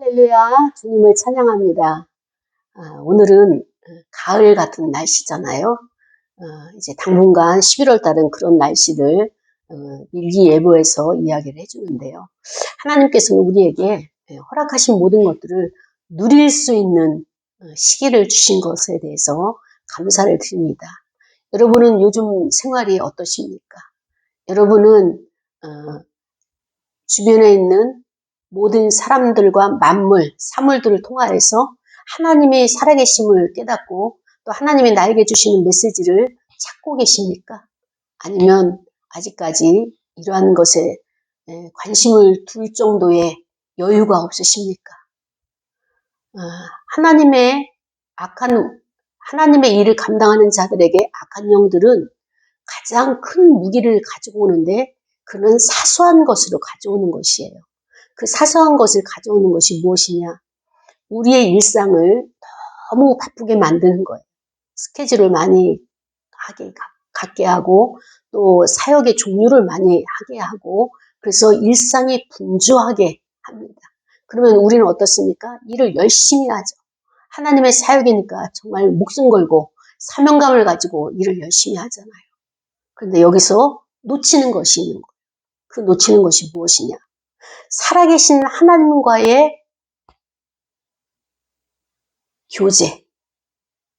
할렐루야, 주님을 찬양합니다. 오늘은 가을 같은 날씨잖아요. 이제 당분간 11월 달은 그런 날씨를 일기예보에서 이야기를 해주는데요. 하나님께서는 우리에게 허락하신 모든 것들을 누릴 수 있는 시기를 주신 것에 대해서 감사를 드립니다. 여러분은 요즘 생활이 어떠십니까? 여러분은 주변에 있는 모든 사람들과 만물, 사물들을 통하여서 하나님의 살아계심을 깨닫고 또 하나님이 나에게 주시는 메시지를 찾고 계십니까? 아니면 아직까지 이러한 것에 관심을 둘 정도의 여유가 없으십니까? 하나님의 일을 감당하는 자들에게 악한 영들은 가장 큰 무기를 가지고 오는데 그는 사소한 것으로 가져오는 것이에요. 그 사소한 것을 가져오는 것이 무엇이냐? 우리의 일상을 너무 바쁘게 만드는 거예요. 스케줄을 많이 갖게 하고 또 사역의 종류를 많이 하게 하고 그래서 일상이 분주하게 합니다. 그러면 우리는 어떻습니까? 일을 열심히 하죠. 하나님의 사역이니까 정말 목숨 걸고 사명감을 가지고 일을 열심히 하잖아요. 그런데 여기서 놓치는 것이 있는 거예요. 그 놓치는 것이 무엇이냐? 살아계신 하나님과의 교제,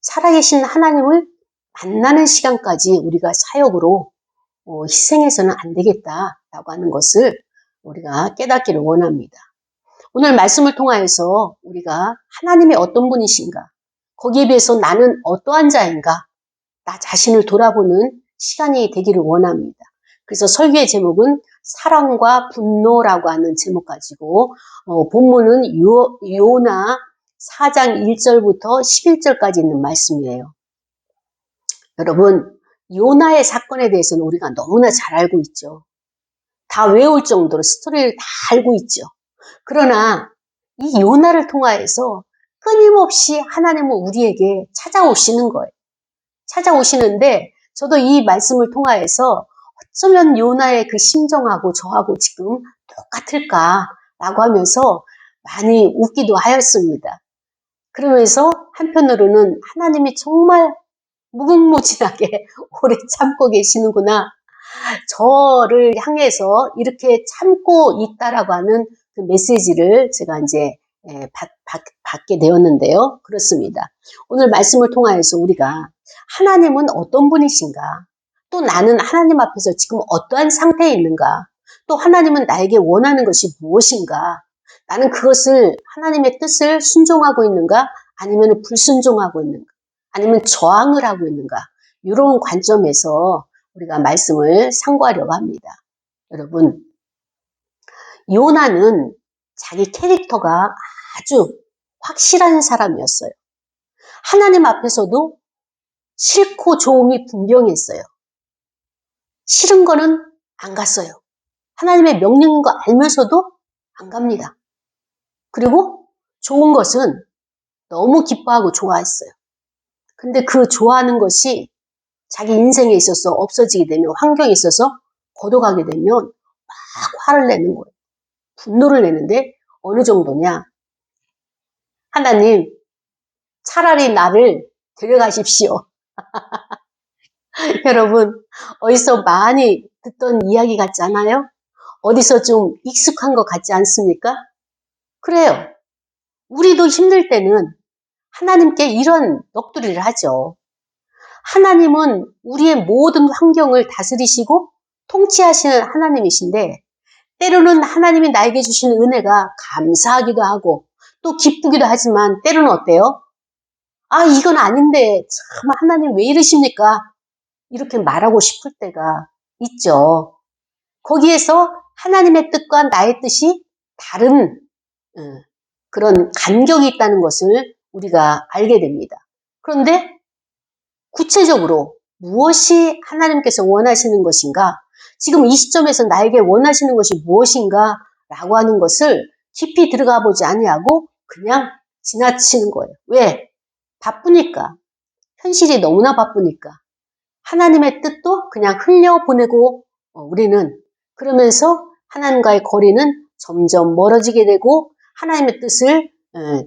살아계신 하나님을 만나는 시간까지 우리가 사역으로 희생해서는 안 되겠다라고 하는 것을 우리가 깨닫기를 원합니다. 오늘 말씀을 통하여서 우리가 하나님이 어떤 분이신가, 거기에 비해서 나는 어떠한 자인가, 나 자신을 돌아보는 시간이 되기를 원합니다. 그래서 설교의 제목은 사랑과 분노라고 하는 제목 가지고 본문은 요나 4장 1절부터 11절까지 있는 말씀이에요. 여러분, 요나의 사건에 대해서는 우리가 너무나 잘 알고 있죠. 다 외울 정도로 스토리를 다 알고 있죠. 그러나 이 요나를 통하여서 끊임없이 하나님은 우리에게 찾아오시는 거예요. 찾아오시는데 저도 이 말씀을 통하여서 어쩌면 요나의 그 심정하고 저하고 지금 똑같을까라고 하면서 많이 웃기도 하였습니다. 그러면서 한편으로는 하나님이 정말 무궁무진하게 오래 참고 계시는구나. 저를 향해서 이렇게 참고 있다라고 하는 그 메시지를 제가 이제 받게 되었는데요. 그렇습니다. 오늘 말씀을 통하여서 우리가 하나님은 어떤 분이신가? 또 나는 하나님 앞에서 지금 어떠한 상태에 있는가? 또 하나님은 나에게 원하는 것이 무엇인가? 나는 그것을 하나님의 뜻을 순종하고 있는가? 아니면 불순종하고 있는가? 아니면 저항을 하고 있는가? 이런 관점에서 우리가 말씀을 상고하려고 합니다. 여러분, 요나는 자기 캐릭터가 아주 확실한 사람이었어요. 하나님 앞에서도 싫고 좋음이 분명했어요. 싫은 거는 안 갔어요. 하나님의 명령인 거 알면서도 안 갑니다. 그리고 좋은 것은 너무 기뻐하고 좋아했어요. 근데 그 좋아하는 것이 자기 인생에 있어서 없어지게 되면, 환경에 있어서 걷어가게 되면 막 화를 내는 거예요. 분노를 내는데 어느 정도냐? 하나님, 차라리 나를 데려가십시오. 여러분, 어디서 많이 듣던 이야기 같지 않아요? 어디서 좀 익숙한 것 같지 않습니까? 그래요. 우리도 힘들 때는 하나님께 이런 넋두리를 하죠. 하나님은 우리의 모든 환경을 다스리시고 통치하시는 하나님이신데 때로는 하나님이 나에게 주시는 은혜가 감사하기도 하고 또 기쁘기도 하지만 때로는 어때요? 아, 이건 아닌데 참 하나님 왜 이러십니까? 이렇게 말하고 싶을 때가 있죠. 거기에서 하나님의 뜻과 나의 뜻이 다른 그런 간격이 있다는 것을 우리가 알게 됩니다. 그런데 구체적으로 무엇이 하나님께서 원하시는 것인가? 지금 이 시점에서 나에게 원하시는 것이 무엇인가? 라고 하는 것을 깊이 들어가 보지 아니하고 그냥 지나치는 거예요. 왜? 바쁘니까. 현실이 너무나 바쁘니까. 하나님의 뜻도 그냥 흘려보내고 우리는 그러면서 하나님과의 거리는 점점 멀어지게 되고 하나님의 뜻을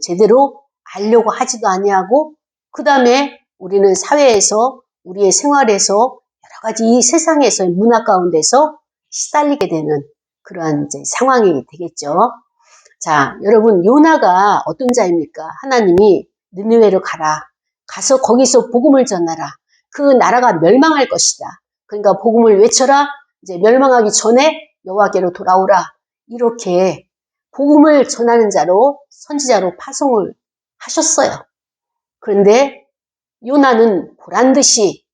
제대로 알려고 하지도 아니하고, 그 다음에 우리는 사회에서, 우리의 생활에서, 여러 가지 이 세상에서의 문화 가운데서 시달리게 되는 그러한 이제 상황이 되겠죠. 자, 여러분, 요나가 어떤 자입니까? 하나님이 느느웨로 가라. 가서 거기서 복음을 전하라. 그 나라가 멸망할 것이다. 그러니까 복음을 외쳐라. 이제 멸망하기 전에 여호와께로 돌아오라. 이렇게 복음을 전하는 자로, 선지자로 파송을 하셨어요. 그런데 요나는 보란듯이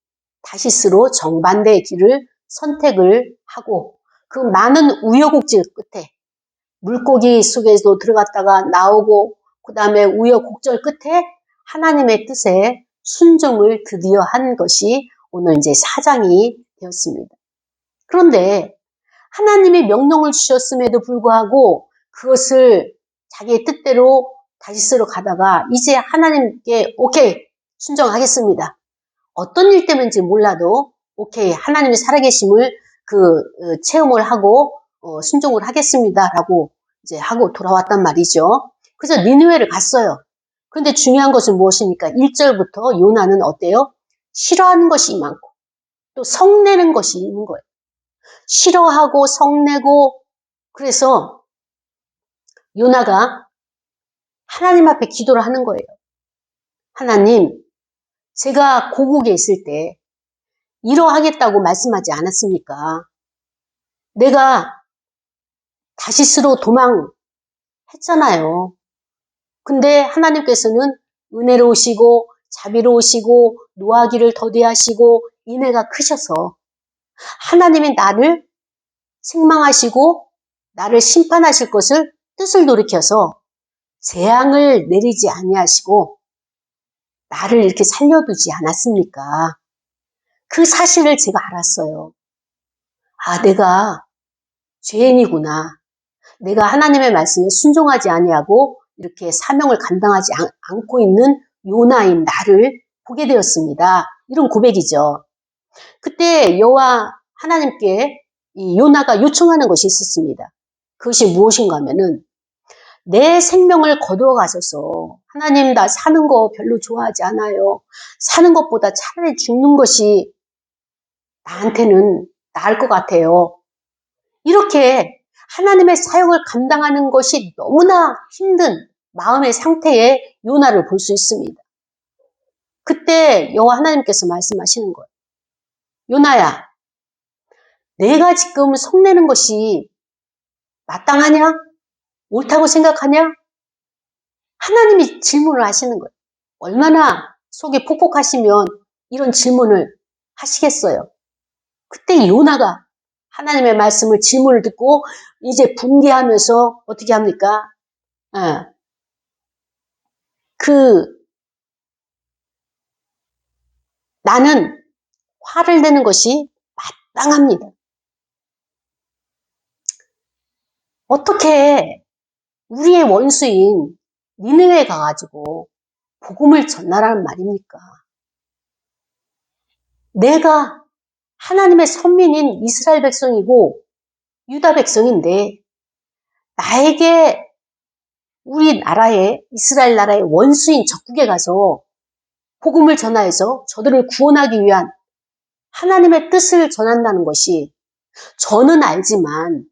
다시스로 정반대의 길을 선택을 하고, 그 많은 우여곡절 끝에 물고기 속에도 들어갔다가 나오고, 그 다음에 우여곡절 끝에 하나님의 뜻에 순종을 드디어 한 것이 오늘 이제 4장이 되었습니다. 그런데 하나님이 명령을 주셨음에도 불구하고 그것을 자기의 뜻대로 다시스로 가다가 이제 하나님께 오케이, 순종하겠습니다. 어떤 일 때문인지 몰라도 오케이, 하나님의 살아계심을 체험을 하고 순종을 하겠습니다라고 이제 하고 돌아왔단 말이죠. 그래서 니느웨를 갔어요. 그런데 중요한 것은 무엇입니까? 1절부터 요나는 어때요? 싫어하는 것이 많고 또 성내는 것이 있는 거예요. 싫어하고 성내고, 그래서 요나가 하나님 앞에 기도를 하는 거예요. 하나님, 제가 고국에 있을 때 이러하겠다고 말씀하지 않았습니까? 내가 다시스로 도망했잖아요. 근데 하나님께서는 은혜로우시고 자비로우시고 노하기를 더디하시고 인애가 크셔서 하나님이 나를 책망하시고 나를 심판하실 것을 뜻을 돌이켜서 재앙을 내리지 아니하시고 나를 이렇게 살려두지 않았습니까? 그 사실을 제가 알았어요. 아, 내가 죄인이구나. 내가 하나님의 말씀에 순종하지 아니하고 이렇게 사명을 감당하지 않고 있는 요나인 나를 보게 되었습니다. 이런 고백이죠. 그때 여호와 하나님께 이 요나가 요청하는 것이 있었습니다. 그것이 무엇인가 하면은 내 생명을 거두어 가셔서, 하나님 나 사는 거 별로 좋아하지 않아요. 사는 것보다 차라리 죽는 것이 나한테는 나을 것 같아요. 이렇게 하나님의 사역을 감당하는 것이 너무나 힘든 마음의 상태의 요나를 볼 수 있습니다. 그때 여호와 하나님께서 말씀하시는 거예요. 요나야, 내가 지금 성내는 것이 마땅하냐? 옳다고 생각하냐? 하나님이 질문을 하시는 거예요. 얼마나 속이 폭폭하시면 이런 질문을 하시겠어요. 그때 요나가 하나님의 말씀을 질문을 듣고 이제 분개하면서 어떻게 합니까? 나는 화를 내는 것이 마땅합니다. 어떻게 우리의 원수인 니느웨에 가가지고 복음을 전하라는 말입니까? 내가 하나님의 선민인 이스라엘 백성이고 유다 백성인데 나에게 우리나라의 이스라엘 나라의 원수인 적국에 가서 복음을 전하여서 저들을 구원하기 위한 하나님의 뜻을 전한다는 것이, 저는 알지만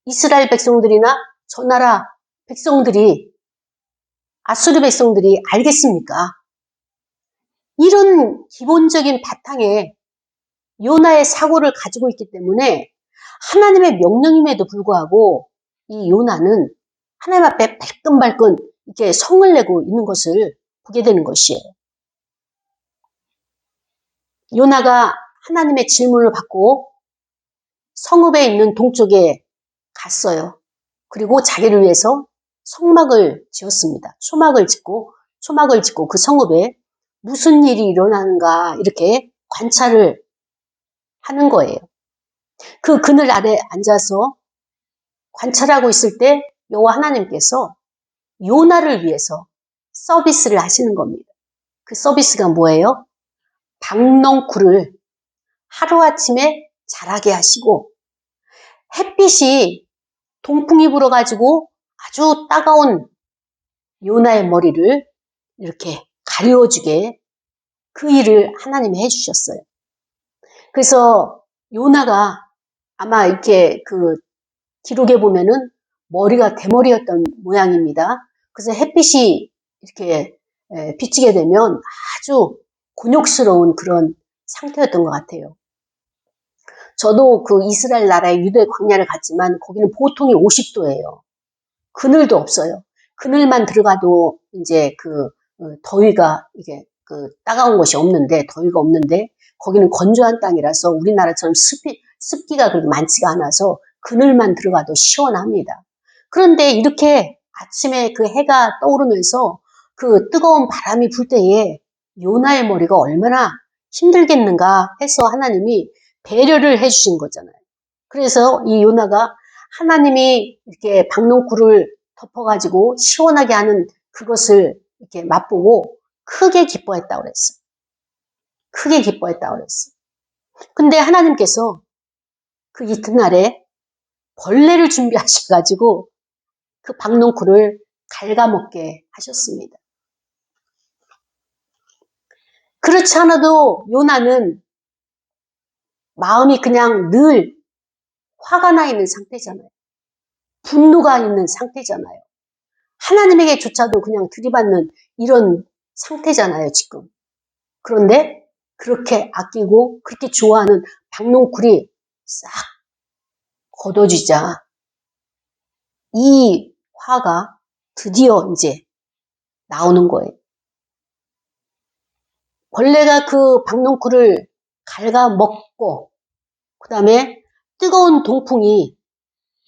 이스라엘 백성들이나 저 나라 백성들이, 아수르 백성들이 알겠습니까? 이런 기본적인 바탕에 요나의 사고를 가지고 있기 때문에 하나님의 명령임에도 불구하고 이 요나는 하나님 앞에 발끈발끈 이렇게 성을 내고 있는 것을 보게 되는 것이에요. 요나가 하나님의 질문을 받고 성읍에 있는 동쪽에 갔어요. 그리고 자기를 위해서 성막을 지었습니다. 초막을 짓고 그 성읍에 무슨 일이 일어나는가 이렇게 관찰을 하는 거예요. 그 그늘 아래 앉아서 관찰하고 있을 때 여호와 하나님께서 요나를 위해서 서비스를 하시는 겁니다. 그 서비스가 뭐예요? 박넝쿨을 하루아침에 자라게 하시고, 햇빛이 동풍이 불어가지고 아주 따가운 요나의 머리를 이렇게 가리워주게 그 일을 하나님이 해주셨어요. 그래서 요나가 아마 이렇게 그 기록에 보면은 머리가 대머리였던 모양입니다. 그래서 햇빛이 이렇게 비치게 되면 아주 곤욕스러운 그런 상태였던 것 같아요. 저도 그 이스라엘 나라의 유대 광야를 갔지만 거기는 보통이 50도예요. 그늘도 없어요. 그늘만 들어가도 이제 그 더위가 이게 그 따가운 것이 없는데 더위가 없는데 거기는 건조한 땅이라서 우리나라처럼 습기가 그렇게 많지가 않아서 그늘만 들어가도 시원합니다. 그런데 이렇게 아침에 그 해가 떠오르면서 그 뜨거운 바람이 불 때에 요나의 머리가 얼마나 힘들겠는가 해서 하나님이 배려를 해주신 거잖아요. 그래서 이 요나가 하나님이 이렇게 박농쿨을 덮어가지고 시원하게 하는 그것을 이렇게 맛보고 크게 기뻐했다고 그랬어요. 크게 기뻐했다고 그랬어요. 근데 하나님께서 그 이튿날에 벌레를 준비하셔가지고 그 박농쿨을 갉아먹게 하셨습니다. 그렇지 않아도 요나는 마음이 그냥 늘 화가 나 있는 상태잖아요. 분노가 있는 상태잖아요. 하나님에게조차도 그냥 들이받는 이런 상태잖아요, 지금. 그런데 그렇게 아끼고 그렇게 좋아하는 박농쿨이 싹 걷어지자 이 화가 드디어 이제 나오는 거예요. 벌레가 그 박농쿨을 갉아먹고 그 다음에 뜨거운 동풍이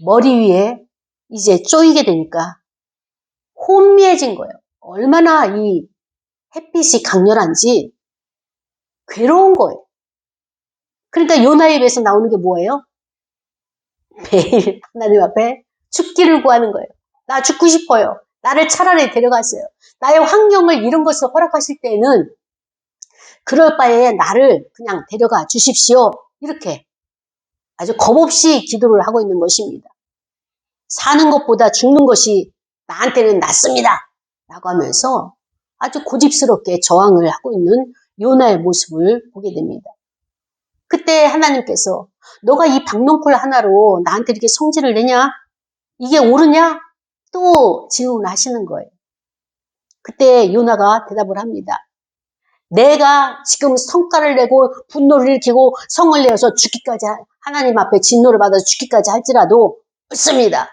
머리 위에 이제 쪼이게 되니까 혼미해진 거예요. 얼마나 이 햇빛이 강렬한지 괴로운 거예요. 그러니까 요나의 입에서 나오는 게 뭐예요? 매일 하나님 앞에 죽기를 구하는 거예요. 나 죽고 싶어요. 나를 차라리 데려갔어요. 나의 환경을 이런 것을 허락하실 때는 그럴 바에 나를 그냥 데려가 주십시오. 이렇게 아주 겁없이 기도를 하고 있는 것입니다. 사는 것보다 죽는 것이 나한테는 낫습니다. 라고 하면서 아주 고집스럽게 저항을 하고 있는 요나의 모습을 보게 됩니다. 그때 하나님께서 너가 이 박농쿨 하나로 나한테 이렇게 성질을 내냐? 이게 옳으냐? 또 질문을 하시는 거예요. 그때 요나가 대답을 합니다. 내가 지금 성과를 내고 분노를 일으키고 성을 내어서 죽기까지 하나님 앞에 진노를 받아서 죽기까지 할지라도 없습니다.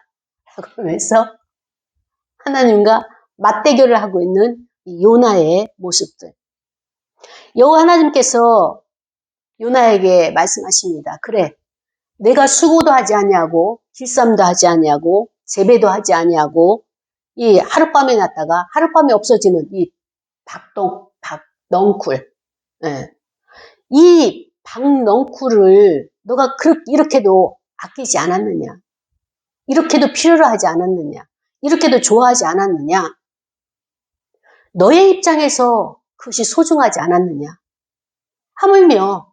그러면서 하나님과 맞대결을 하고 있는 이 요나의 모습들. 여호와 하나님께서 요나에게 말씀하십니다. 그래, 내가 수고도 하지 아니하고 길쌈도 하지 아니하고 재배도 하지 아니하고 이 하룻밤에 났다가 하룻밤에 없어지는 이 박넝쿨, 예. 이 박넝쿨을 너가 이렇게도 아끼지 않았느냐? 이렇게도 필요로 하지 않았느냐? 이렇게도 좋아하지 않았느냐? 너의 입장에서 그것이 소중하지 않았느냐? 하물며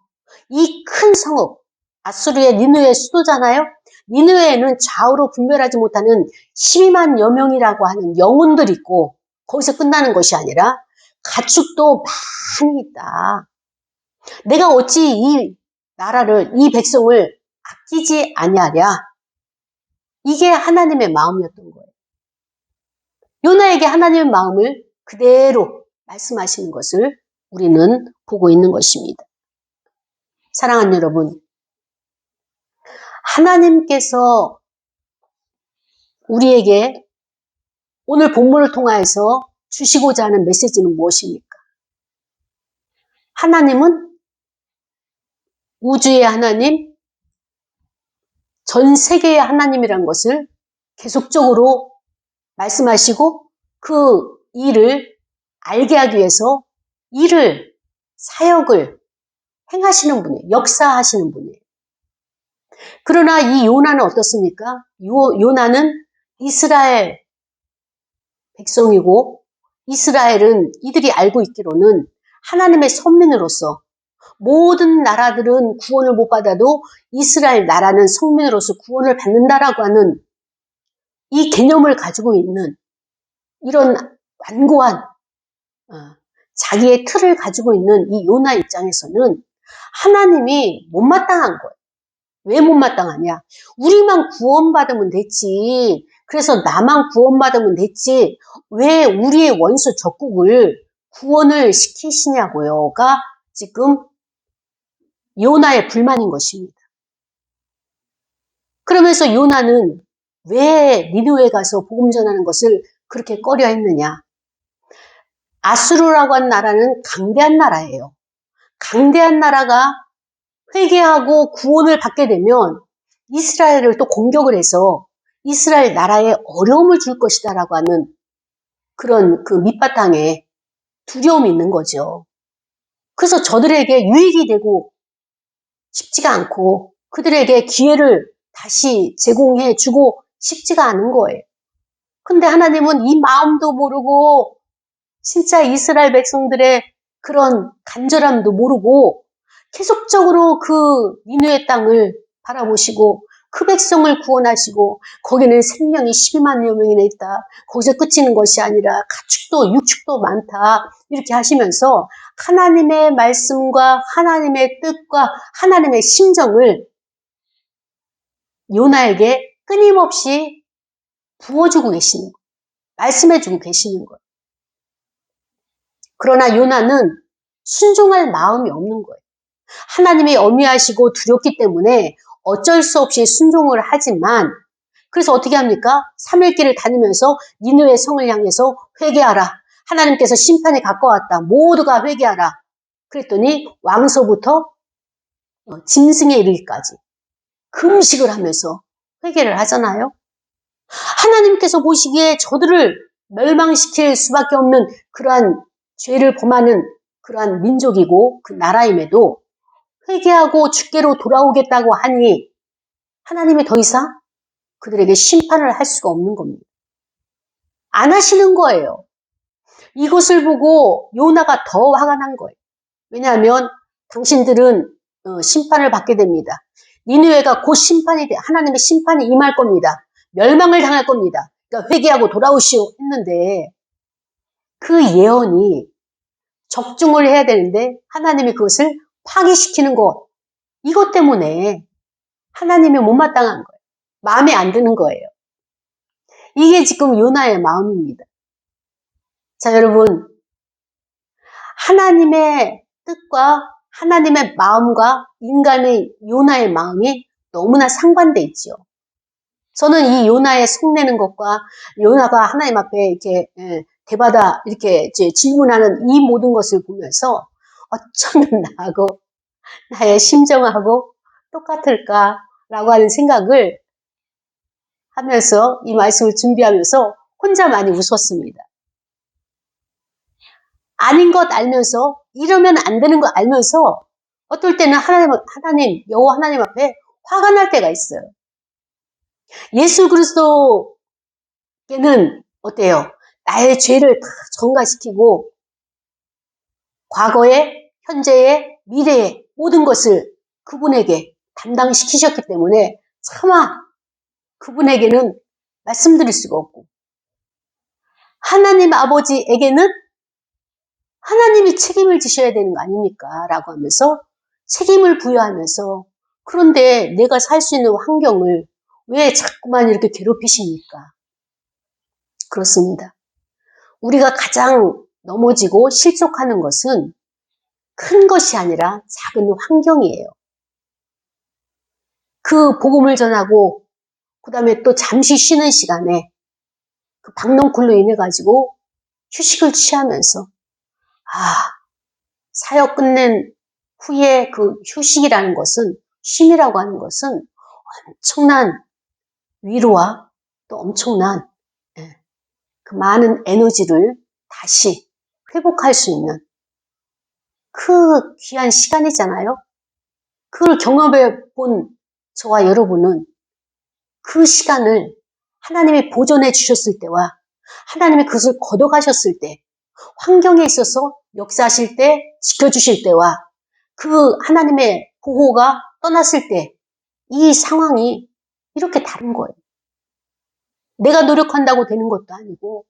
이 큰 성읍, 아수르의 니느웨의 수도잖아요? 니느웨에는 좌우로 분별하지 못하는 12만여 명이라고 하는 영혼들이 있고 거기서 끝나는 것이 아니라 가축도 많이 있다. 내가 어찌 이 나라를, 이 백성을 아끼지 아니하랴? 이게 하나님의 마음이었던 거예요. 요나에게 하나님의 마음을 그대로 말씀하시는 것을 우리는 보고 있는 것입니다. 사랑하는 여러분, 하나님께서 우리에게 오늘 본문을 통하여서 주시고자 하는 메시지는 무엇입니까? 하나님은 우주의 하나님, 전 세계의 하나님이라는 것을 계속적으로 말씀하시고 그 일을 알게 하기 위해서 일을, 사역을 행하시는 분이에요. 역사하시는 분이에요. 그러나 이 요나는 어떻습니까? 요나는 이스라엘 백성이고 이스라엘은 이들이 알고 있기로는 하나님의 선민으로서 모든 나라들은 구원을 못 받아도 이스라엘 나라는 성민으로서 구원을 받는다라고 하는 이 개념을 가지고 있는 이런 완고한 자기의 틀을 가지고 있는 이 요나 입장에서는 하나님이 못마땅한 거예요. 왜 못마땅하냐? 우리만 구원받으면 됐지. 그래서 나만 구원받으면 됐지. 왜 우리의 원수 적국을 구원을 시키시냐고요가 지금 요나의 불만인 것입니다. 그러면서 요나는 왜 니느웨에 가서 복음 전하는 것을 그렇게 꺼려 했느냐? 아수르라고 하는 나라는 강대한 나라예요. 강대한 나라가 회개하고 구원을 받게 되면 이스라엘을 또 공격을 해서 이스라엘 나라에 어려움을 줄 것이다라고 하는 그런 그 밑바탕에 두려움이 있는 거죠. 그래서 저들에게 유익이 되고 싶지가 않고 그들에게 기회를 다시 제공해 주고 싶지가 않은 거예요. 근데 하나님은 이 마음도 모르고 진짜 이스라엘 백성들의 그런 간절함도 모르고 계속적으로 그 니느웨 땅을 바라보시고 그 백성을 구원하시고 거기는 생명이 12만여 명이나 있다. 거기서 끝이는 것이 아니라 가축도 육축도 많다. 이렇게 하시면서 하나님의 말씀과 하나님의 뜻과 하나님의 심정을 요나에게 끊임없이 부어주고 계시는 거예요. 말씀해주고 계시는 거예요. 그러나 요나는 순종할 마음이 없는 거예요. 하나님이 엄위하시고 두렵기 때문에 어쩔 수 없이 순종을 하지만 그래서 어떻게 합니까? 3일길을 다니면서 니느웨 성을 향해서 회개하라. 하나님께서 심판이 가까웠다. 모두가 회개하라. 그랬더니 왕서부터 짐승에 이르기까지 금식을 하면서 회개를 하잖아요. 하나님께서 보시기에 저들을 멸망시킬 수밖에 없는 그러한 죄를 범하는 그러한 민족이고 그 나라임에도 회개하고 주께로 돌아오겠다고 하니 하나님이 더 이상 그들에게 심판을 할 수가 없는 겁니다. 안 하시는 거예요. 이것을 보고 요나가 더 화가 난 거예요. 왜냐하면 당신들은 심판을 받게 됩니다. 니느웨가 곧 하나님의 심판이 임할 겁니다. 멸망을 당할 겁니다. 그러니까 회개하고 돌아오시오 했는데 그 예언이 적중을 해야 되는데 하나님이 그것을 파기시키는 것. 이것 때문에 하나님이 못마땅한 거예요. 마음에 안 드는 거예요. 이게 지금 요나의 마음입니다. 자, 여러분. 하나님의 뜻과 하나님의 마음과 인간의 요나의 마음이 너무나 상반돼 있죠. 저는 이 요나의 속내는 것과 요나가 하나님 앞에 이렇게 대받아 이렇게 질문하는 이 모든 것을 보면서 어쩌면 나하고 나의 심정하고 똑같을까라고 하는 생각을 하면서 이 말씀을 준비하면서 혼자 많이 웃었습니다. 아닌 것 알면서 이러면 안 되는 거 알면서 어떨 때는 하나님 여호와 하나님 앞에 화가 날 때가 있어요. 예수 그리스도께는 어때요? 나의 죄를 다 전가시키고 과거에, 현재에, 미래에 모든 것을 그분에게 담당시키셨기 때문에 차마 그분에게는 말씀드릴 수가 없고 하나님 아버지에게는 하나님이 책임을 지셔야 되는 거 아닙니까? 라고 하면서 책임을 부여하면서 그런데 내가 살 수 있는 환경을 왜 자꾸만 이렇게 괴롭히십니까? 그렇습니다. 우리가 가장 넘어지고 실족하는 것은 큰 것이 아니라 작은 환경이에요. 그 복음을 전하고 그 다음에 또 잠시 쉬는 시간에 그 박넝쿨로 인해 가지고 휴식을 취하면서 사역 끝낸 후에 그 휴식이라는 것은 쉼이라고 하는 것은 엄청난 위로와 또 엄청난 그 많은 에너지를 다시 회복할 수 있는 그 귀한 시간이잖아요. 그걸 경험해 본 저와 여러분은 그 시간을 하나님이 보존해 주셨을 때와 하나님이 그것을 걷어가셨을 때 환경에 있어서 역사하실 때 지켜주실 때와 그 하나님의 보호가 떠났을 때 이 상황이 이렇게 다른 거예요. 내가 노력한다고 되는 것도 아니고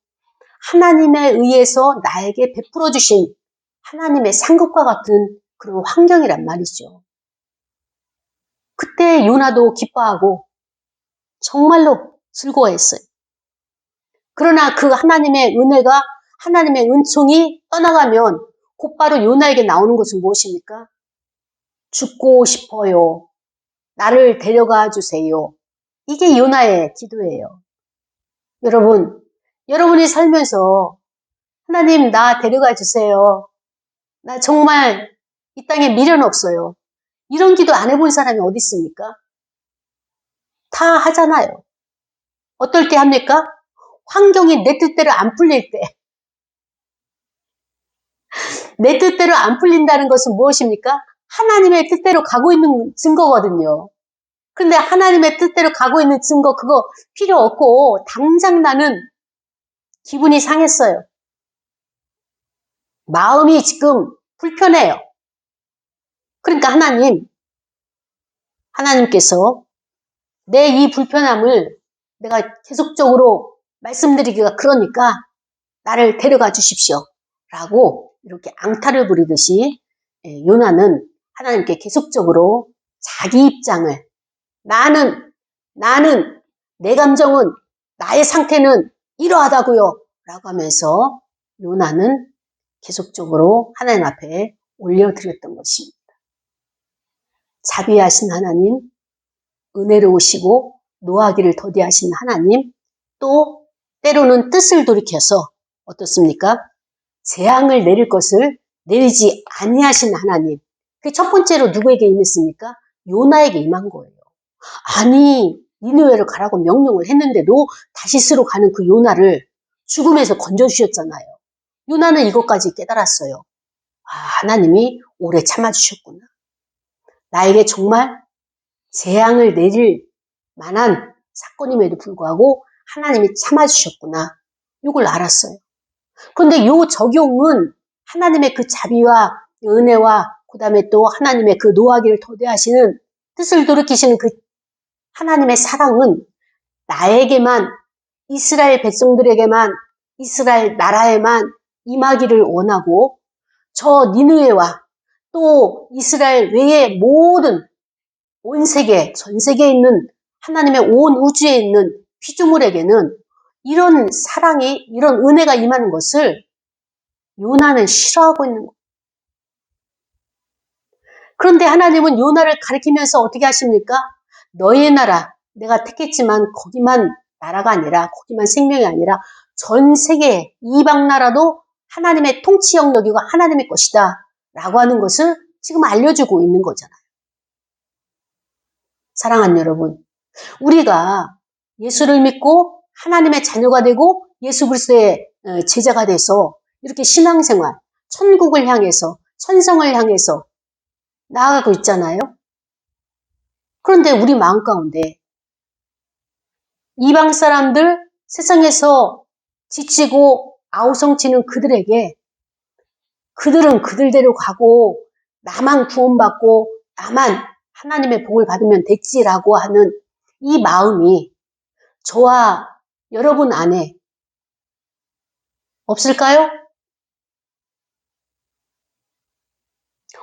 하나님에 의해서 나에게 베풀어 주신 하나님의 상급과 같은 그런 환경이란 말이죠. 그때 요나도 기뻐하고 정말로 즐거워했어요. 그러나 그 하나님의 은혜가, 하나님의 은총이 떠나가면 곧바로 요나에게 나오는 것은 무엇입니까? 죽고 싶어요. 나를 데려가 주세요. 이게 요나의 기도예요. 여러분, 여러분이 살면서 하나님 나 데려가 주세요. 나 정말 이 땅에 미련 없어요. 이런 기도 안 해본 사람이 어디 있습니까? 다 하잖아요. 어떨 때 합니까? 환경이 내 뜻대로 안 풀릴 때. 내 뜻대로 안 풀린다는 것은 무엇입니까? 하나님의 뜻대로 가고 있는 증거거든요. 근데 하나님의 뜻대로 가고 있는 증거 그거 필요 없고 당장 나는 기분이 상했어요. 마음이 지금 불편해요. 그러니까 하나님께서 내 이 불편함을 내가 계속적으로 말씀드리기가 그러니까 나를 데려가 주십시오. 라고 이렇게 앙탈을 부리듯이 요나는 하나님께 계속적으로 자기 입장을 나는 내 감정은 나의 상태는 이러하다고요. 라고 하면서 요나는 계속적으로 하나님 앞에 올려드렸던 것입니다. 자비하신 하나님, 은혜로우시고 노하기를 더디하신 하나님, 또 때로는 뜻을 돌이켜서 어떻습니까? 재앙을 내릴 것을 내리지 아니하신 하나님. 그 첫 번째로 누구에게 임했습니까? 요나에게 임한 거예요. 아니 니느웨를 가라고 명령을 했는데도 다시스로 가는 그 요나를 죽음에서 건져주셨잖아요. 요나는 이것까지 깨달았어요. 아, 하나님이 오래 참아주셨구나. 나에게 정말 재앙을 내릴 만한 사건임에도 불구하고 하나님이 참아주셨구나. 이걸 알았어요. 그런데 요 적용은 하나님의 그 자비와 은혜와 그 다음에 또 하나님의 그 노하기를 더디하시는 뜻을 돌이키시는 그 하나님의 사랑은 나에게만, 이스라엘 백성들에게만, 이스라엘 나라에만 임하기를 원하고 저 니느웨와 또 이스라엘 외의 모든 온 세계, 전 세계에 있는 하나님의 온 우주에 있는 피조물에게는 이런 사랑이, 이런 은혜가 임하는 것을 요나는 싫어하고 있는 거예요. 그런데 하나님은 요나를 가리키면서 어떻게 하십니까? 너의 나라, 내가 택했지만 거기만 나라가 아니라, 거기만 생명이 아니라 전 세계 이방 나라도 하나님의 통치 영역이고 하나님의 것이다 라고 하는 것을 지금 알려주고 있는 거잖아요. 사랑하는 여러분, 우리가 예수를 믿고 하나님의 자녀가 되고 예수 그리스도의 제자가 돼서 이렇게 신앙생활, 천국을 향해서, 천성을 향해서 나아가고 있잖아요. 그런데 우리 마음 가운데 이방 사람들, 세상에서 지치고 아우성치는 그들에게 그들은 그들대로 가고 나만 구원받고 나만 하나님의 복을 받으면 됐지라고 하는 이 마음이 저와 여러분 안에 없을까요?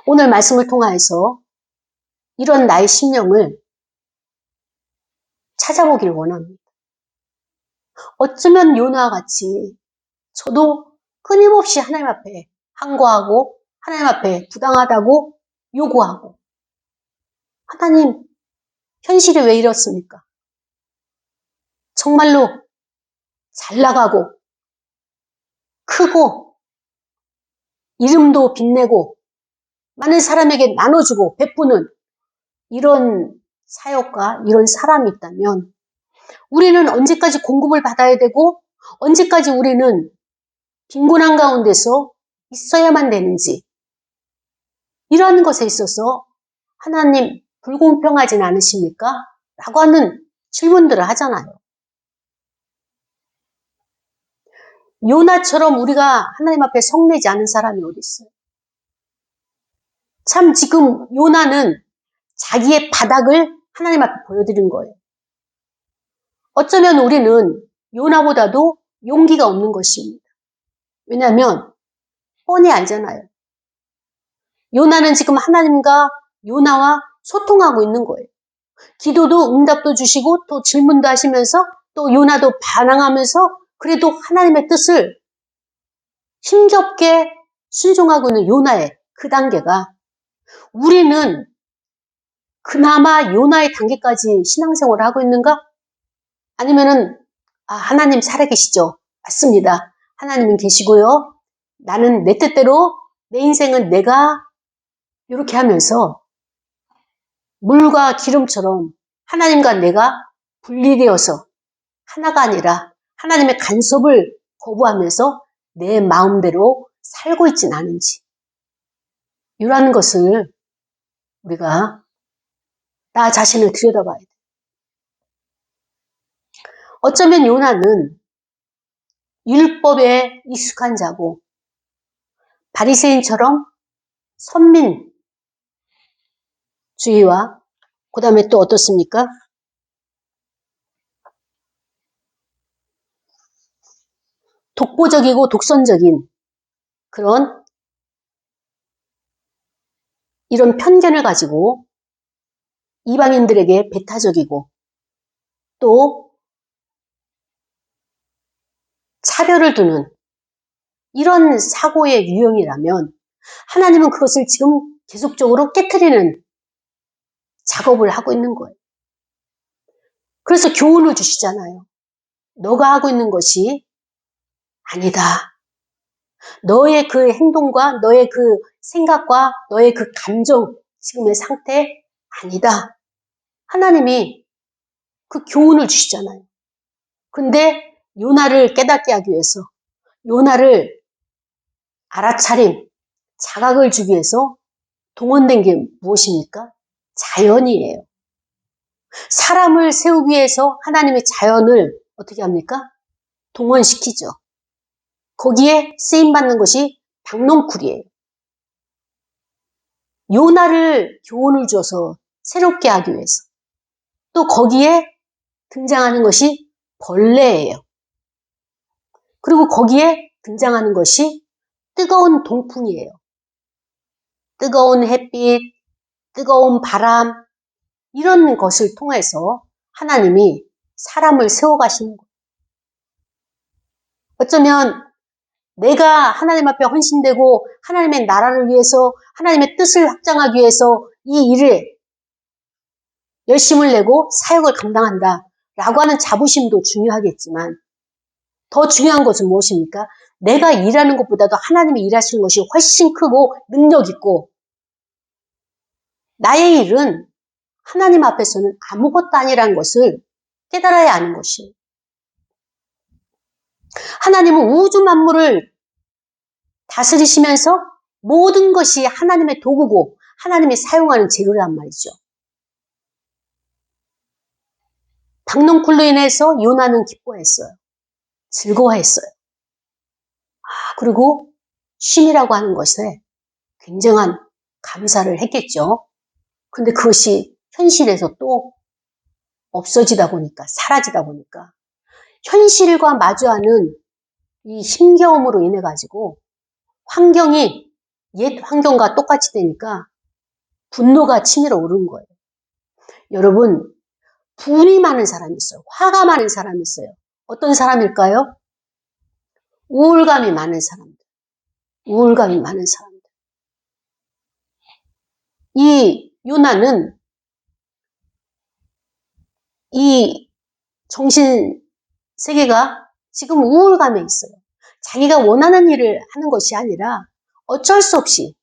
오늘 말씀을 통하여서 이런 나의 심령을 찾아보길 원합니다. 어쩌면 요나와 같이 저도 끊임없이 하나님 앞에 항거하고 하나님 앞에 부당하다고 요구하고 하나님 현실이 왜 이렇습니까? 정말로 잘 나가고 크고 이름도 빛내고 많은 사람에게 나눠주고 베푸는 이런 사역과 이런 사람이 있다면 우리는 언제까지 공급을 받아야 되고 언제까지 우리는 빈곤한 가운데서 있어야만 되는지 이러한 것에 있어서 하나님 불공평하진 않으십니까? 라고 하는 질문들을 하잖아요. 요나처럼 우리가 하나님 앞에 성내지 않은 사람이 어디 있어요? 참 지금 요나는 자기의 바닥을 하나님 앞에 보여드린 거예요. 어쩌면 우리는 요나보다도 용기가 없는 것입니다. 왜냐하면 뻔히 알잖아요. 요나는 지금 하나님과 요나와 소통하고 있는 거예요. 기도도 응답도 주시고 또 질문도 하시면서 또 요나도 반항하면서 그래도 하나님의 뜻을 힘겹게 순종하고 있는 요나의 그 단계가, 우리는 그나마 요나의 단계까지 신앙생활을 하고 있는가? 아니면은 하나님 살아계시죠? 맞습니다. 하나님은 계시고요. 나는 내 뜻대로 내 인생은 내가 이렇게 하면서 물과 기름처럼 하나님과 내가 분리되어서 하나가 아니라 하나님의 간섭을 거부하면서 내 마음대로 살고 있진 않은지, 이러한 것을 우리가 나 자신을 들여다봐야 돼. 어쩌면 요나는 율법에 익숙한 자고 바리새인처럼 선민주의와 그 다음에 또 어떻습니까? 독보적이고 독선적인 그런 이런 편견을 가지고 이방인들에게 배타적이고 또 차별을 두는 이런 사고의 유형이라면 하나님은 그것을 지금 계속적으로 깨트리는 작업을 하고 있는 거예요. 그래서 교훈을 주시잖아요. 너가 하고 있는 것이 아니다. 너의 그 행동과 너의 그 생각과 너의 그 감정, 지금의 상태 아니다. 하나님이 그 교훈을 주시잖아요. 근데 요나를 깨닫게 하기 위해서, 요나를 알아차림, 자각을 주기 위해서 동원된 게 무엇입니까? 자연이에요. 사람을 세우기 위해서 하나님의 자연을 어떻게 합니까? 동원시키죠. 거기에 쓰임받는 것이 박넝쿨이에요. 요나를 교훈을 줘서 새롭게 하기 위해서. 또 거기에 등장하는 것이 벌레예요. 그리고 거기에 등장하는 것이 뜨거운 동풍이에요. 뜨거운 햇빛, 뜨거운 바람, 이런 것을 통해서 하나님이 사람을 세워가시는 거예요. 어쩌면 내가 하나님 앞에 헌신되고 하나님의 나라를 위해서 하나님의 뜻을 확장하기 위해서 이 일에 열심을 내고 사역을 감당한다 라고 하는 자부심도 중요하겠지만 더 중요한 것은 무엇입니까? 내가 일하는 것보다도 하나님이 일하시는 것이 훨씬 크고 능력 있고 나의 일은 하나님 앞에서는 아무것도 아니라는 것을 깨달아야 하는 것이에요. 하나님은 우주 만물을 다스리시면서 모든 것이 하나님의 도구고 하나님이 사용하는 재료란 말이죠. 박넝쿨로 인해서 요나는 기뻐했어요. 즐거워했어요. 그리고 쉼이라고 하는 것에 굉장한 감사를 했겠죠. 근데 그것이 현실에서 또 없어지다 보니까, 사라지다 보니까 현실과 마주하는 이 힘겨움으로 인해 가지고 환경이 옛 환경과 똑같이 되니까 분노가 치밀어 오르는 거예요. 여러분, 분이 많은 사람이 있어요. 화가 많은 사람이 있어요. 어떤 사람일까요? 우울감이 많은 사람들. 우울감이 많은 사람들. 이 요나는 이 정신 세계가 지금 우울감에 있어요. 자기가 원하는 일을 하는 것이 아니라 어쩔 수 없이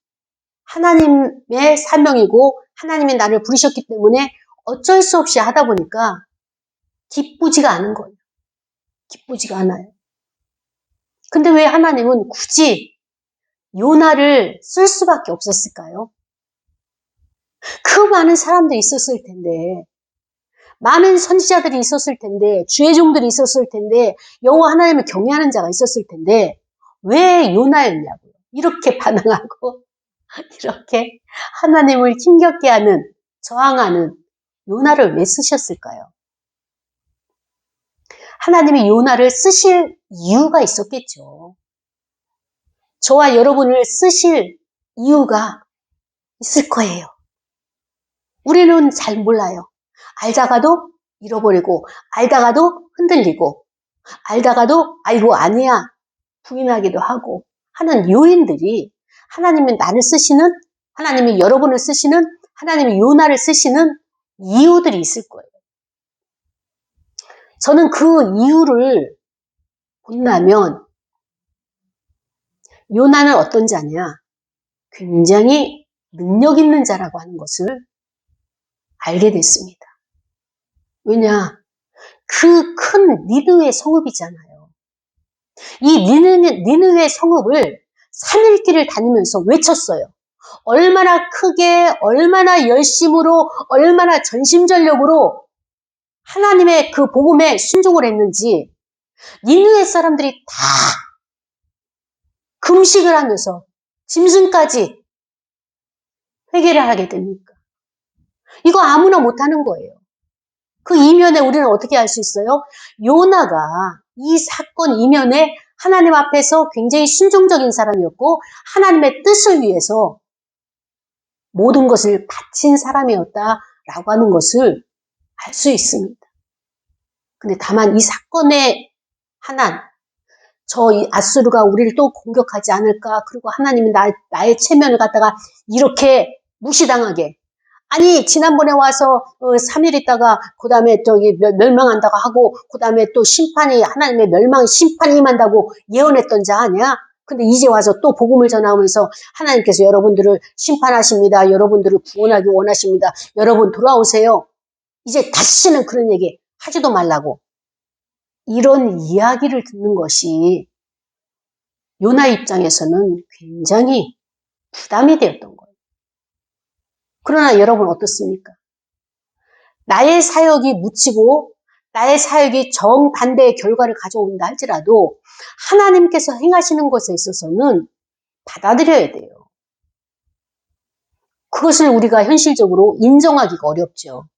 하나님의 사명이고 하나님이 나를 부르셨기 때문에 어쩔 수 없이 하다 보니까 기쁘지가 않은 거예요. 기쁘지가 않아요. 근데 왜 하나님은 굳이 요나를 쓸 수밖에 없었을까요? 그 많은 사람들이 있었을 텐데, 많은 선지자들이 있었을 텐데, 주의 종들이 있었을 텐데, 여호와 하나님을 경외하는 자가 있었을 텐데 왜 요나였냐고요. 이렇게 반항하고 이렇게 하나님을 힘겹게 하는, 저항하는 요나를 왜 쓰셨을까요? 하나님이 요나를 쓰실 이유가 있었겠죠. 저와 여러분을 쓰실 이유가 있을 거예요. 우리는 잘 몰라요. 알다가도 잃어버리고, 알다가도 흔들리고, 알다가도 아이고 아니야 부인하기도 하고 하는 요인들이 하나님이 나를 쓰시는, 하나님이 여러분을 쓰시는, 하나님이 요나를 쓰시는 이유들이 있을 거예요. 저는 그 이유를 본다면 요나는 어떤 자냐? 굉장히 능력 있는 자라고 하는 것을 알게 됐습니다. 왜냐? 그 큰 니느웨 성읍이잖아요. 이 니느웨 성읍을 3일 길을 다니면서 외쳤어요. 얼마나 크게, 얼마나 열심으로, 얼마나 전심전력으로 하나님의 그 복음에 순종을 했는지 니느웨 사람들이 다 금식을 하면서 짐승까지 회개를 하게 됩니까? 이거 아무나 못하는 거예요. 그 이면에 우리는 어떻게 알 수 있어요? 요나가 이 사건 이면에 하나님 앞에서 굉장히 순종적인 사람이었고 하나님의 뜻을 위해서 모든 것을 바친 사람이었다라고 하는 것을 알 수 있습니다. 근데 다만 이 사건의 저 아수르가 우리를 또 공격하지 않을까? 그리고 하나님이 나의 체면을 갖다가 이렇게 무시당하게. 아니, 지난번에 와서 3일 있다가 그 다음에 저기 멸망한다고 하고 그 다음에 또 하나님의 심판이 임한다고 예언했던 자 아니야? 근데 이제 와서 또 복음을 전하면서 하나님께서 여러분들을 심판하십니다. 여러분들을 구원하기 원하십니다. 여러분 돌아오세요. 이제 다시는 그런 얘기 하지도 말라고. 이런 이야기를 듣는 것이 요나 입장에서는 굉장히 부담이 되었던 거예요. 그러나 여러분 어떻습니까? 나의 사역이 묻히고 나의 사역이 정반대의 결과를 가져온다 할지라도 하나님께서 행하시는 것에 있어서는 받아들여야 돼요. 그것을 우리가 현실적으로 인정하기가 어렵죠.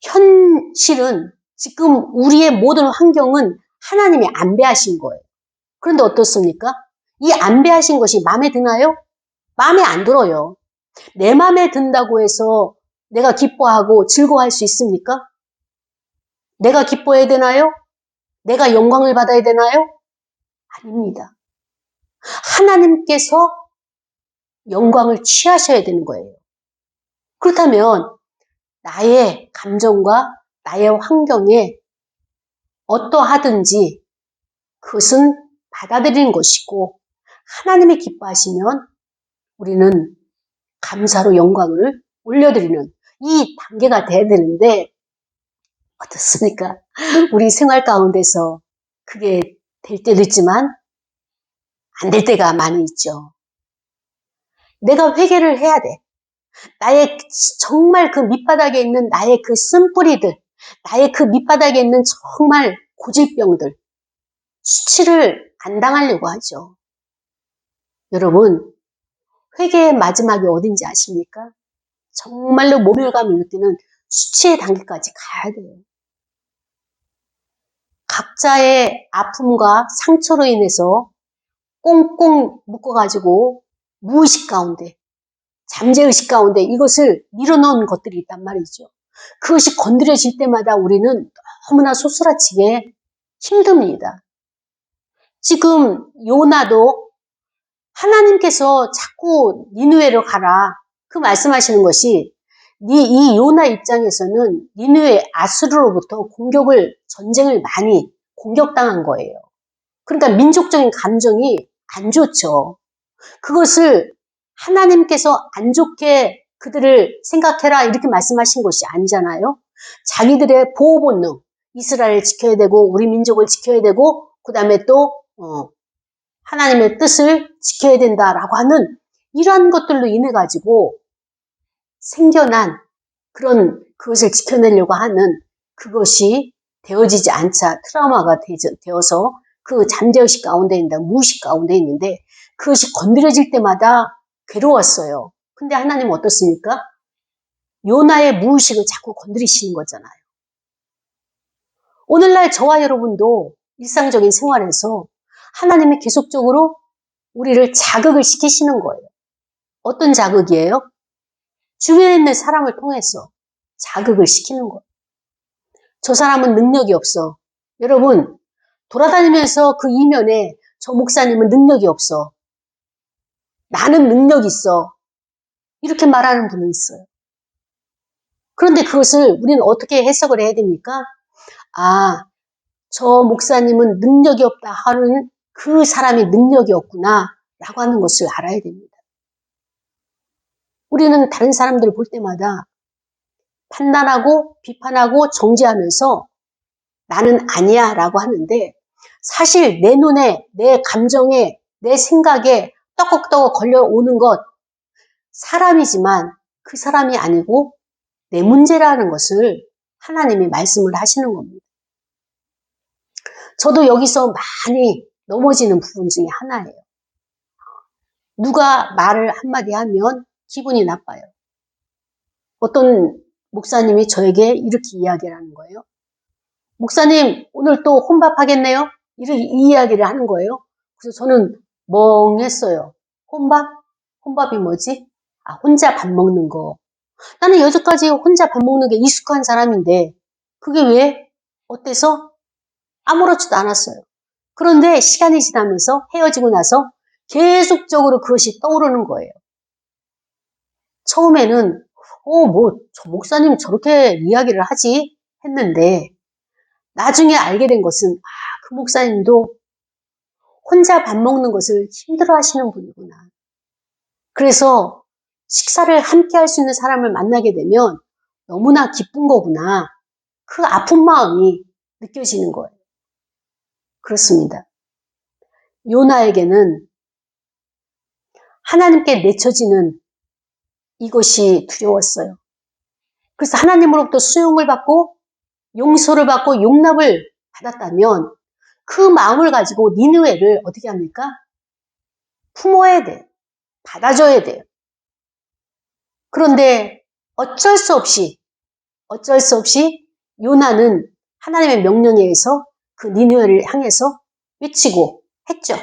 현실은 지금 우리의 모든 환경은 하나님이 안배하신 거예요. 그런데 어떻습니까? 이 안배하신 것이 마음에 드나요? 마음에 안 들어요. 내 마음에 든다고 해서 내가 기뻐하고 즐거워할 수 있습니까? 내가 기뻐해야 되나요? 내가 영광을 받아야 되나요? 아닙니다. 하나님께서 영광을 취하셔야 되는 거예요. 그렇다면 나의 감정과 나의 환경에 어떠하든지 그것은 받아들이는 것이고 하나님이 기뻐하시면 우리는 감사로 영광을 올려드리는 이 단계가 돼야 되는데 어떻습니까? 우리 생활 가운데서 그게 될 때도 있지만 안 될 때가 많이 있죠. 내가 회개를 해야 돼. 나의 정말 그 밑바닥에 있는 나의 그 쓴뿌리들, 나의 그 밑바닥에 있는 정말 고질병들, 수치를 안 당하려고 하죠. 여러분, 회개의 마지막이 어딘지 아십니까? 정말로 모멸감을 느끼는 수치의 단계까지 가야 돼요. 각자의 아픔과 상처로 인해서 꽁꽁 묶어가지고 무의식 가운데, 잠재의식 가운데 이것을 밀어넣은 것들이 있단 말이죠. 그것이 건드려질 때마다 우리는 너무나 소스라치게 힘듭니다. 지금 요나도 하나님께서 자꾸 니느웨로 가라. 그 말씀하시는 것이 이 요나 입장에서는 니느웨 아수르로부터 전쟁을 많이 공격당한 거예요. 그러니까 민족적인 감정이 안 좋죠. 그것을 하나님께서 안 좋게 그들을 생각해라 이렇게 말씀하신 것이 아니잖아요. 자기들의 보호 본능, 이스라엘을 지켜야 되고 우리 민족을 지켜야 되고 그 다음에 또 하나님의 뜻을 지켜야 된다라고 하는 이러한 것들로 인해 가지고 생겨난 그것을 지켜내려고 하는 그것이 되어지지 않자 트라우마가 되어서 그 잠재의식 가운데 있는데 무의식 가운데 있는데 그것이 건드려질 때마다 괴로웠어요. 근데 하나님은 어떻습니까? 요나의 무의식을 자꾸 건드리시는 거잖아요. 오늘날 저와 여러분도 일상적인 생활에서 하나님이 계속적으로 우리를 자극을 시키시는 거예요. 어떤 자극이에요? 주변에 있는 사람을 통해서 자극을 시키는 거예요. 저 사람은 능력이 없어. 여러분, 돌아다니면서 그 이면에 저 목사님은 능력이 없어. 나는 능력 있어. 이렇게 말하는 분이 있어요. 그런데 그것을 우리는 어떻게 해석을 해야 됩니까? 아, 저 목사님은 능력이 없다 하는 그 사람이 능력이 없구나 라고 하는 것을 알아야 됩니다. 우리는 다른 사람들을 볼 때마다 판단하고 비판하고 정죄하면서 나는 아니야 라고 하는데 사실 내 눈에, 내 감정에, 내 생각에 떡국떡국 걸려오는 것 사람이지만 그 사람이 아니고 내 문제라는 것을 하나님이 말씀을 하시는 겁니다. 저도 여기서 많이 넘어지는 부분 중에 하나예요. 누가 말을 한마디 하면 기분이 나빠요. 어떤 목사님이 저에게 이렇게 이야기를 하는 거예요. 목사님, 오늘 또 혼밥하겠네요? 이 이야기를 하는 거예요. 그래서 저는 멍했어요. 혼밥? 혼밥이 뭐지? 아, 혼자 밥 먹는 거. 나는 여태까지 혼자 밥 먹는 게 익숙한 사람인데 그게 왜? 어때서? 아무렇지도 않았어요. 그런데 시간이 지나면서 헤어지고 나서 계속적으로 그것이 떠오르는 거예요. 처음에는 저 목사님 저렇게 이야기를 하지? 했는데 나중에 알게 된 것은 그 목사님도 혼자 밥 먹는 것을 힘들어 하시는 분이구나. 그래서 식사를 함께 할 수 있는 사람을 만나게 되면 너무나 기쁜 거구나. 그 아픈 마음이 느껴지는 거예요. 그렇습니다. 요나에게는 하나님께 내쳐지는 이것이 두려웠어요. 그래서 하나님으로부터 수용을 받고 용서를 받고 용납을 받았다면 그 마음을 가지고 니느웨를 어떻게 합니까? 품어야 돼요. 받아줘야 돼요. 그런데 어쩔 수 없이 요나는 하나님의 명령에 의해서 그 니느웨를 향해서 외치고 했죠.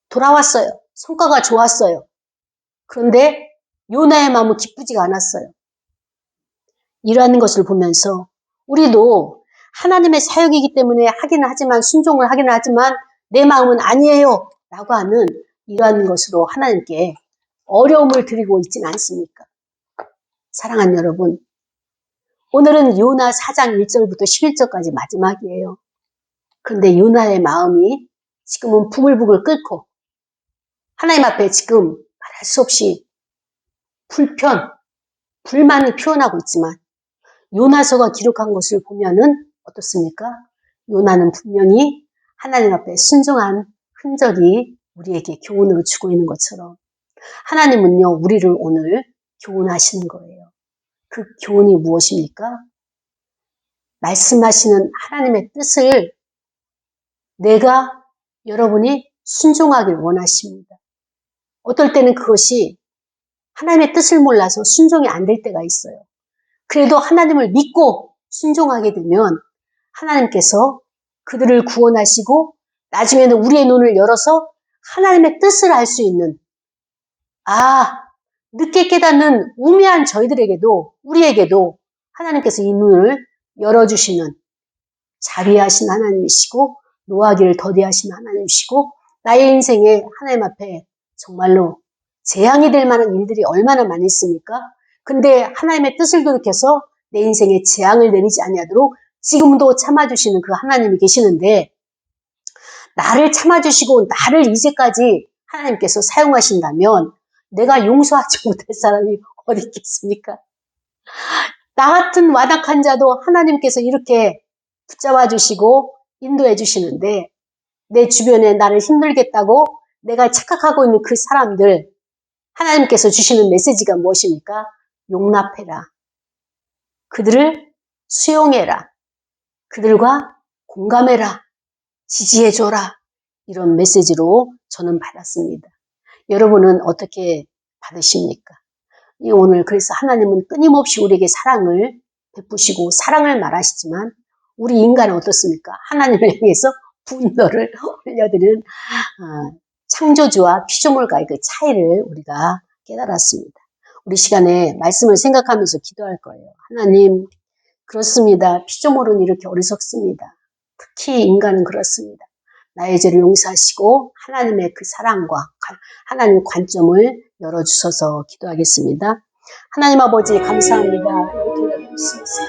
돌아왔어요. 성과가 좋았어요. 그런데 요나의 마음은 기쁘지가 않았어요. 이러한 것을 보면서 우리도 하나님의 사역이기 때문에 하기는 하지만 순종을 하기는 하지만 내 마음은 아니에요 라고 하는 이러한 것으로 하나님께 어려움을 드리고 있지는 않습니까? 사랑하는 여러분, 오늘은 요나 4장 1절부터 11절까지 마지막이에요. 그런데 요나의 마음이 지금은 부글부글 끓고 하나님 앞에 지금 말할 수 없이 불만을 표현하고 있지만 요나서가 기록한 것을 보면은 어떻습니까? 요나는 분명히 하나님 앞에 순종한 흔적이 우리에게 교훈으로 주고 있는 것처럼 하나님은요, 우리를 오늘 교훈하시는 거예요. 그 교훈이 무엇입니까? 말씀하시는 하나님의 뜻을 여러분이 순종하길 원하십니다. 어떨 때는 그것이 하나님의 뜻을 몰라서 순종이 안 될 때가 있어요. 그래도 하나님을 믿고 순종하게 되면 하나님께서 그들을 구원하시고 나중에는 우리의 눈을 열어서 하나님의 뜻을 알 수 있는 늦게 깨닫는 우매한 우리에게도 하나님께서 이 눈을 열어주시는 자비하신 하나님이시고 노하기를 더디하신 하나님이시고 나의 인생에 하나님 앞에 정말로 재앙이 될 만한 일들이 얼마나 많이 있습니까? 근데 하나님의 뜻을 돌이켜서 내 인생에 재앙을 내리지 아니하도록 지금도 참아주시는 그 하나님이 계시는데 나를 참아주시고 나를 이제까지 하나님께서 사용하신다면 내가 용서하지 못할 사람이 어디 있겠습니까? 나 같은 완악한 자도 하나님께서 이렇게 붙잡아 주시고 인도해 주시는데 내 주변에 나를 힘들겠다고 내가 착각하고 있는 그 사람들 하나님께서 주시는 메시지가 무엇입니까? 용납해라. 그들을 수용해라. 그들과 공감해라. 지지해줘라. 이런 메시지로 저는 받았습니다. 여러분은 어떻게 받으십니까? 오늘 그래서 하나님은 끊임없이 우리에게 사랑을 베푸시고 사랑을 말하시지만 우리 인간은 어떻습니까? 하나님을 향해서 분노를 올려드리는 창조주와 피조물과의 그 차이를 우리가 깨달았습니다. 우리 시간에 말씀을 생각하면서 기도할 거예요. 하나님, 그렇습니다. 피조물은 이렇게 어리석습니다. 특히 인간은 그렇습니다. 나의 죄를 용서하시고 하나님의 그 사랑과 하나님의 관점을 열어주셔서 기도하겠습니다. 하나님 아버지 감사합니다. 여기 있습니다.